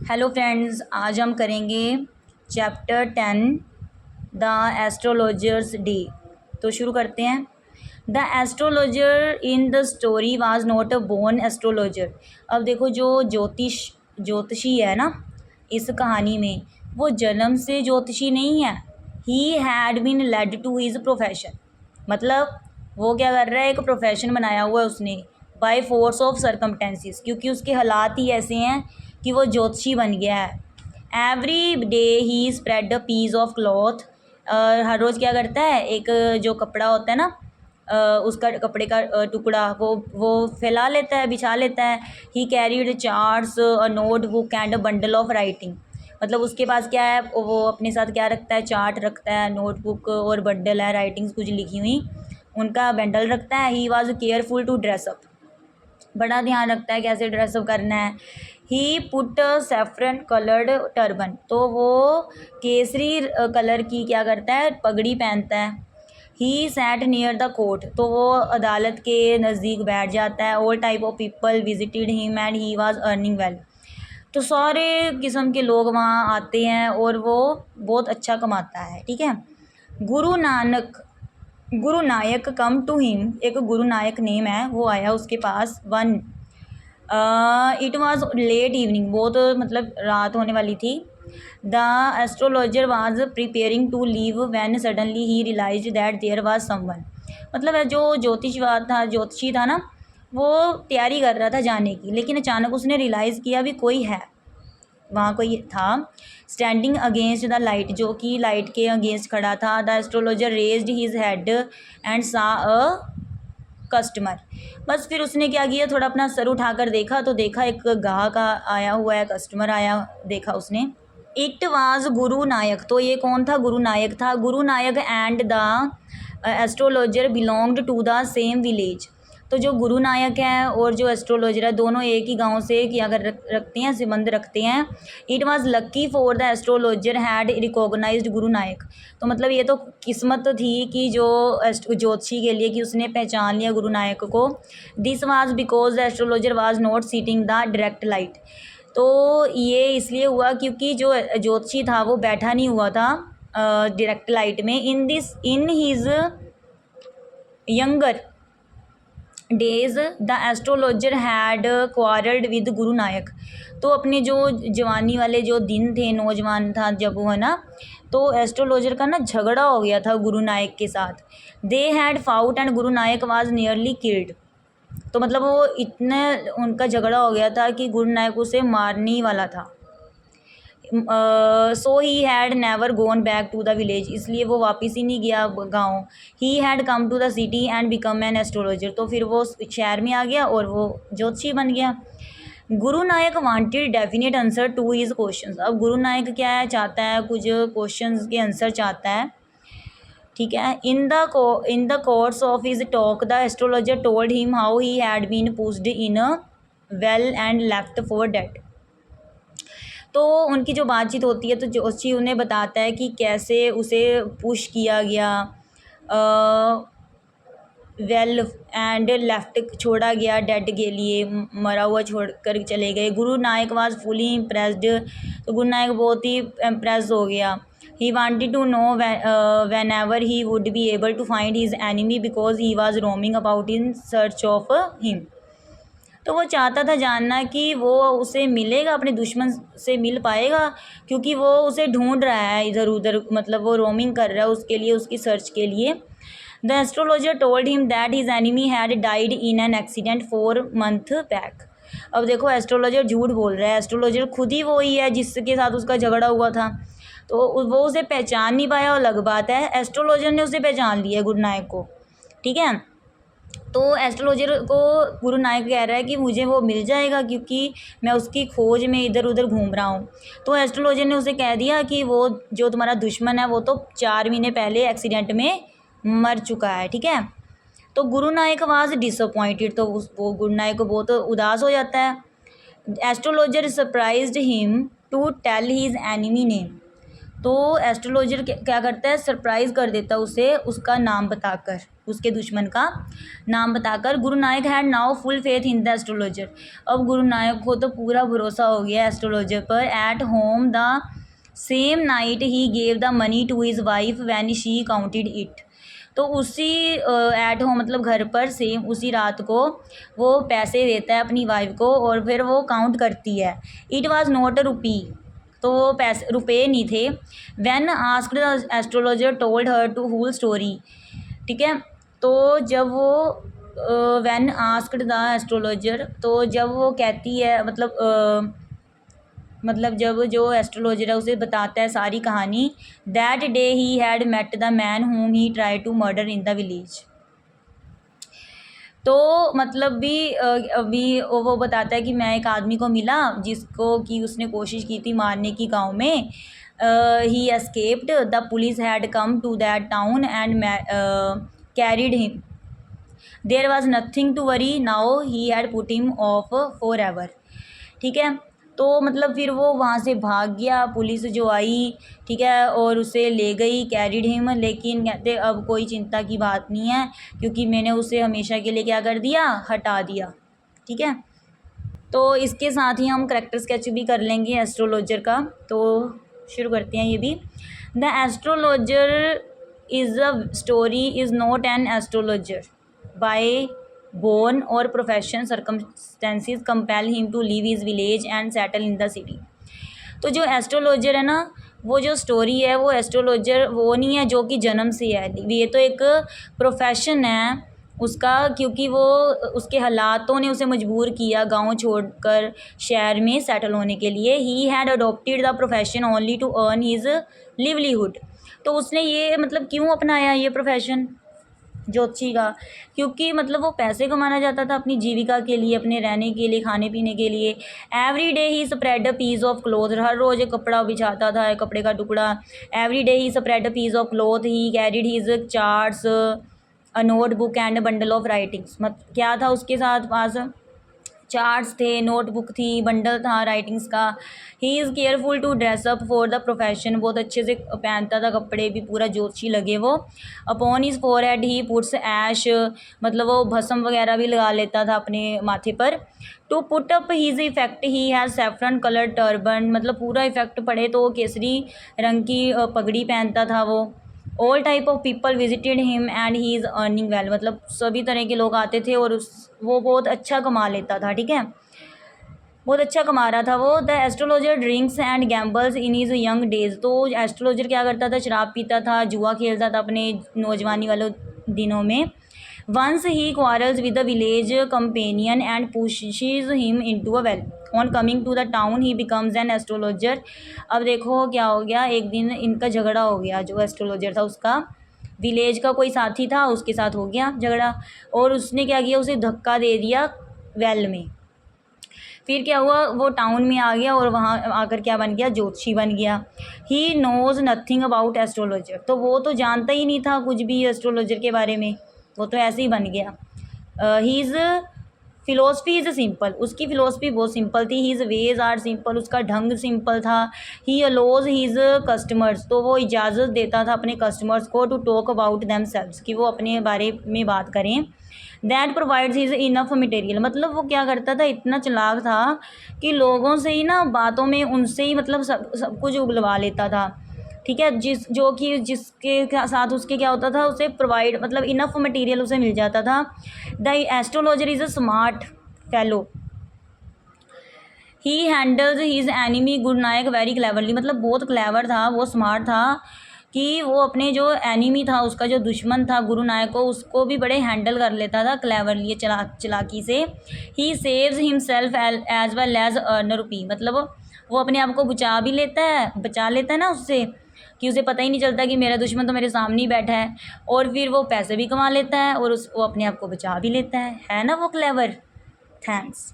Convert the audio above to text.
Hello friends, आज हम करेंगे चैप्टर 10 द एस्ट्रोलॉजर्स डे। तो शुरू करते हैं। The astrologer in the story was not a born astrologer. अब देखो, जो ज्योतिषी है ना इस कहानी में, वो जन्म से ज्योतिषी नहीं है। He had been led to his profession. मतलब वो क्या कर रहा है, एक प्रोफेशन बनाया हुआ है उसने बाय फोर्स ऑफ सर्कमटेंसेस, क्योंकि उसके हालात ही ऐसे हैं कि वो ज्योतिषी बन गया है। Every day he spread a piece of cloth. हर रोज़ क्या करता है, एक जो कपड़ा होता है ना, उसका कपड़े का टुकड़ा वो फैला लेता है, बिछा लेता है। He carried charts, a note book and a bundle of writing. मतलब उसके पास क्या है, वो अपने साथ क्या रखता है, चार्ट रखता है, नोटबुक और बंडल है, राइटिंग्स कुछ लिखी हुई, उनका बंडल रखता है। He was careful to dress up. बड़ा ध्यान रखता है कैसे ड्रेसअप करना है। He put saffron coloured turban. तो वो केसरी कलर की क्या करता है, पगड़ी पहनता है। He sat near the court. तो वो अदालत के नज़दीक बैठ जाता है। All type of people visited him and he was earning well. तो सारे किस्म के लोग वहाँ आते हैं और वो बहुत अच्छा कमाता है। ठीक है। गुरु नायक कम टू हिम। एक गुरु नायक नेम है, वो आया उसके पास। One it was late evening. बहुत मतलब रात होने वाली थी। The astrologer was preparing to leave when suddenly he realise that there was someone. मतलब है जो ज्योतिषी था ना, वो तैयारी कर रहा था जाने की, लेकिन अचानक उसने रियलाइज़ किया भी कोई है वहाँ, कोई था। स्टैंडिंग अगेंस्ट द लाइट, जो कि लाइट के अगेंस्ट खड़ा था। The astrologer raised his head and सा अ कस्टमर। बस फिर उसने क्या किया, थोड़ा अपना सर उठाकर देखा तो देखा एक गाहक आया हुआ है, कस्टमर आया देखा उसने। इट वाज गुरु नायक। तो ये कौन था, गुरु नायक था। Guru Nayak and the astrologer belonged to the same village. तो जो गुरु नायक है और जो एस्ट्रोलॉजर है, दोनों एक ही गांव से क्या कर रखते हैं, संबंध रखते हैं। It was lucky for the astrologer had recognised Guru Nayak. तो मतलब ये तो किस्मत थी कि जो ज्योतिषी के लिए, कि उसने पहचान लिया गुरु नायक को। This was because the astrologer was not sitting the direct light. तो ये इसलिए हुआ क्योंकि जो ज्योतिषी था वो बैठा नहीं हुआ था डायरेक्ट लाइट में। In his younger days the astrologer had quarrelled with गुरु नायक। तो अपने जो जवानी वाले जो दिन थे, नौजवान था जब वो, है ना, तो एस्ट्रोलॉजर का ना झगड़ा हो गया था गुरु नायक के साथ। They had fought and Guru Nayak was nearly killed. तो मतलब वो इतने उनका झगड़ा हो गया था कि गुरु नायक उसे मारने ही वाला था। So he had never gone back to the village. इसलिए वो वापस ही नहीं गया गाँव। He had come to the city and become an astrologer. तो फिर वो शहर में आ गया और वो ज्योतिषी बन गया। Guru Nayak wanted definite answer to his questions. अब गुरु नायक क्या है, चाहता है कुछ क्वेश्चंस के आंसर चाहता है। ठीक है। In the course of his talk the astrologer told him how he had been pushed in a well and left for dead. तो उनकी जो बातचीत होती है तो जोशी उन्हें बताता है कि कैसे उसे पुश किया गया, वेल एंड लेफ्ट छोड़ा गया, डेड के लिए, मरा हुआ छोड़ कर चले गए। गुरु नायक वाज फुली इम्प्रेस्ड। तो गुरु नायक बहुत ही इम्प्रेस हो गया। He wanted to know whenever he would be able to find his enemy because he was roaming about in search of him. तो वो चाहता था जानना कि वो उसे मिलेगा, अपने दुश्मन से मिल पाएगा, क्योंकि वो उसे ढूंढ रहा है इधर उधर, मतलब वो रोमिंग कर रहा है उसके लिए, उसकी सर्च के लिए। The astrologer told him that his enemy had died in an accident 4 months back. अब देखो, एस्ट्रोलॉजर झूठ बोल रहा है। एस्ट्रोलॉजर खुद ही वही है जिसके साथ उसका झगड़ा हुआ था। तो वो उसे पहचान नहीं पाया, और अलग बात है एस्ट्रोलॉजर ने उसे पहचान लिया, गुरु नायक को। ठीक है। तो एस्ट्रोलॉजर को गुरु नायक कह रहा है कि मुझे वो मिल जाएगा, क्योंकि मैं उसकी खोज में इधर उधर घूम रहा हूँ। तो एस्ट्रोलॉजर ने उसे कह दिया कि वो जो तुम्हारा दुश्मन है वो तो 4 महीने पहले एक्सीडेंट में मर चुका है। ठीक है। तो गुरु नायक वाज डिसअपॉइंटेड। तो वो गुरु नायक को बहुत उदास हो जाता है। Astrologer surprised him to tell his enemy name. तो एस्ट्रोलॉजर क्या करता है, सरप्राइज कर देता है उसे उसका नाम बताकर। उसके दुश्मन का नाम बताकर। Guru Nanak had now full faith in the astrologer. अब गुरु नानक को तो पूरा भरोसा हो गया एस्ट्रोलॉजर पर। At home the same night he gave the money to his wife when she counted it. तो उसी एट होम मतलब घर पर सेम उसी रात को वो पैसे देता है अपनी वाइफ को और फिर वो काउंट करती है। It was not a rupee, तो वो पैसे रुपये नहीं थे। When asked the astrologer told her to whole story. ठीक है, तो जब वो व्हेन आस्क्ड द एस्ट्रोलॉजर, तो जब वो कहती है मतलब जब जो एस्ट्रोलॉजर है उसे बताता है सारी कहानी। That day he had met the man home he try to murder in the village. तो मतलब भी अभी वो बताता है कि मैं एक आदमी को मिला जिसको कि उसने कोशिश की थी मारने की गांव में। He escaped, the police had come to that town and carried him. There was nothing to worry now he had put him off for ever. ठीक है, तो मतलब फिर वो वहाँ से भाग गया, पुलिस जो आई, ठीक है, और उसे ले गई, कैरिड हिम। लेकिन कहते अब कोई चिंता की बात नहीं है क्योंकि मैंने उसे हमेशा के लिए क्या कर दिया, हटा दिया। ठीक है, तो इसके साथ ही हम करैक्टर स्केच भी कर लेंगे एस्ट्रोलॉजर का। तो शुरू करते हैं ये भी। The astrologer is a story is not an astrologer by born or profession circumstances compel him to leave his village and settle in the city। तो जो एस्ट्रोलॉजर है ना, वो जो स्टोरी है वो एस्ट्रोलॉजर वो नहीं है जो कि जन्म से है, ये तो एक प्रोफेशन है उसका, क्योंकि वो उसके हालातों ने उसे मजबूर किया गांव छोड़कर शहर में सेटल होने के लिए। He had adopted the profession only to earn his livelihood. तो उसने ये मतलब क्यों अपनाया ये प्रोफेशन ज्योतिषी का, क्योंकि मतलब वो पैसे कमाना चाहता था अपनी जीविका के लिए, अपने रहने के लिए, खाने पीने के लिए। Every day he spread a piece of cloth, हर रोज़ एक कपड़ा बिछाता था, एक कपड़े का टुकड़ा। Every day he spread a piece of cloth, he carried his charts, a notebook and bundle of writings. क्या था उसके साथ पास, चार्ट्स थे, नोटबुक थी, बंडल था राइटिंग्स का। He is careful to dress up for the profession, बहुत अच्छे से पहनता था कपड़े भी, पूरा ज्योतिषी लगे वो। Upon his forehead he puts ash, मतलब वो भस्म वगैरह भी लगा लेता था अपने माथे पर। To put up his effect he has saffron colour turban, मतलब पूरा इफेक्ट पड़े तो वो केसरी रंग की पगड़ी पहनता था वो। All type of people visited him and he is earning well, मतलब सभी तरह के लोग आते थे और वो बहुत अच्छा कमा लेता था। ठीक है, बहुत अच्छा कमा रहा था वो। The astrologer drinks and gambles in his young days, तो एस्ट्रोलॉजर क्या करता था, शराब पीता था, जुआ खेलता था अपने नौजवानी वाले दिनों में। Once he quarrels with the village companion and pushes him into a well. On coming to the town he becomes an astrologer. अब देखो क्या हो गया, एक दिन इनका झगड़ा हो गया, जो एस्ट्रोलॉजर था उसका विलेज का कोई साथी था उसके साथ हो गया झगड़ा, और उसने क्या किया, उसे धक्का दे दिया वेल में। फिर क्या हुआ, वो टाउन में आ गया और वहाँ आकर क्या बन गया, ज्योतिषी बन गया। He knows nothing about astrologer, तो वो तो जानता ही नहीं था कुछ भी एस्ट्रोलॉजर के बारे में, वो तो ऐसे ही बन गया। हीज़ फ़िलोसफी इज़ सिंपल, उसकी फ़िलोसफी बहुत सिंपल थी। हीज़ वेज आर सिंपल, उसका ढंग सिंपल था। ही अलोज हीज़ कस्टमर्स, तो वो इजाज़त देता था अपने कस्टमर्स को to talk about themselves, कि वो अपने बारे में बात करें। That provides his enough material, मतलब वो क्या करता था, इतना चालाक था कि लोगों से ही ना बातों में उनसे ही मतलब सब कुछ उगलवा लेता था। ठीक है, जिसके साथ उसके क्या होता था, उसे प्रोवाइड मतलब इनफ मटेरियल उसे मिल जाता था। The astrologer is a smart fellow, he handles his enemy Guru Nanak very cleverly, मतलब बहुत क्लेवर था वो, स्मार्ट था कि वो अपने जो एनिमी था, उसका जो दुश्मन था गुरु नानक को, उसको भी बड़े हैंडल कर लेता था क्लेवरली, चलाकी से। He saves himself as well as earn rupee, मतलब वो अपने आप को बचा लेता है ना उससे, कि उसे पता ही नहीं चलता कि मेरा दुश्मन तो मेरे सामने ही बैठा है, और फिर वो पैसे भी कमा लेता है और वो अपने आप को बचा भी लेता है ना वो क्लेवर। थैंक्स।